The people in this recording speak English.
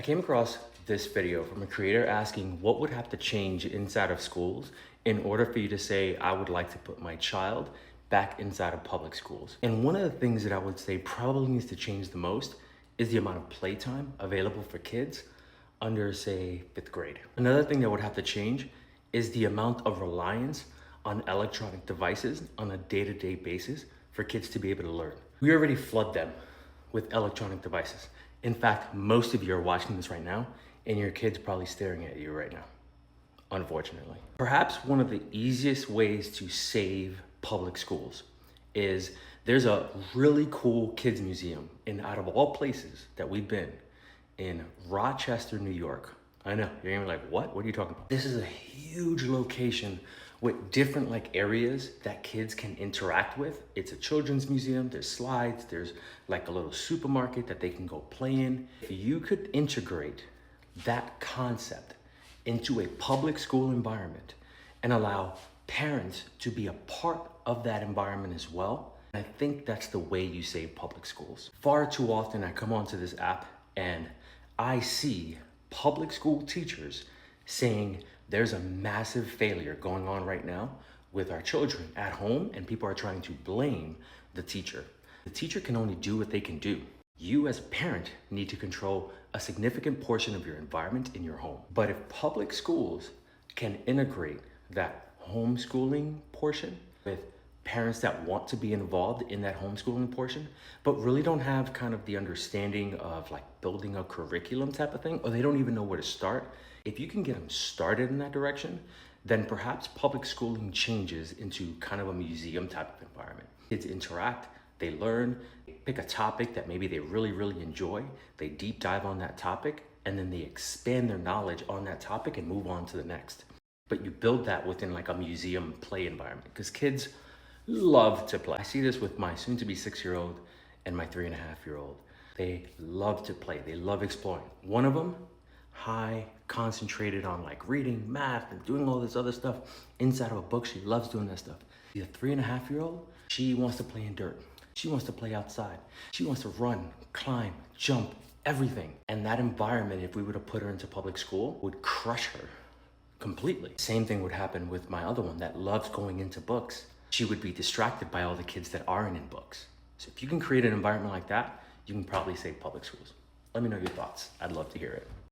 came across this video from a creator asking what would have to change inside of schools in order for you to say, I would like to put my child back inside of public schools. And one of the things that I would say probably needs to change the most is the amount of playtime available for kids under, say, 5th grade. Another thing that would have to change is the amount of reliance on electronic devices on a day-to-day basis for kids to be able to learn. We already flood them with electronic devices. In fact, most of you are watching this right now and your kid's probably staring at you right now, unfortunately. Perhaps one of the easiest ways to save public schools is there's a really cool kids museum out of all places that we've been in Rochester, New York. I know, you're gonna be like, what? What are you talking about? This is a huge location with different areas that kids can interact with. It's a children's museum, there's slides, there's like a little supermarket that they can go play in. If you could integrate that concept into a public school environment and allow parents to be a part of that environment as well, I think that's the way you save public schools. Far too often I come onto this app and I see public school teachers saying there's a massive failure going on right now with our children at home, and people are trying to blame the teacher. The teacher can only do what they can do. You as a parent need to control a significant portion of your environment in your home. But if public schools can integrate that homeschooling portion with parents that want to be involved in that homeschooling portion, but really don't have kind of the understanding of building a curriculum type of thing, or they don't even know where to start. If you can get them started in that direction, then perhaps public schooling changes into kind of a museum type of environment. Kids interact, they learn, they pick a topic that maybe they really, really enjoy, they deep dive on that topic, and then they expand their knowledge on that topic and move on to the next. But you build that within a museum play environment, because kids love to play. I see this with my soon-to-be 6-year-old and my 3.5-year-old. They love to play. They love exploring. One of them, high concentrated on reading, math, and doing all this other stuff inside of a book. She loves doing that stuff. The 3.5-year-old, she wants to play in dirt. She wants to play outside. She wants to run, climb, jump, everything. And that environment, if we were to put her into public school, would crush her completely. Same thing would happen with my other one that loves going into books. She would be distracted by all the kids that aren't in books. So if you can create an environment like that, you can probably save public schools. Let me know your thoughts. I'd love to hear it.